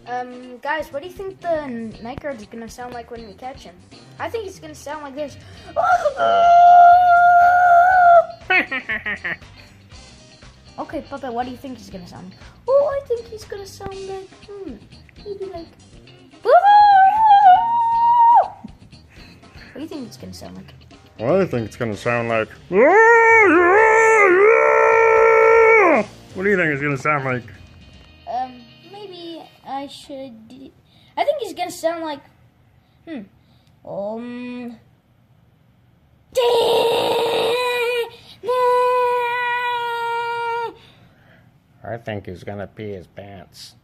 Guys, what do you think the night guard is gonna sound like when we catch him? I think he's gonna sound like this. Okay, Puppet, what do you think he's gonna sound like? Oh, I think he's gonna sound like, maybe like, what do you think it's gonna sound like? Well, I think it's gonna sound like. What do you think it's gonna sound like? Maybe I should. I think he's gonna sound like. I think he's gonna pee his pants.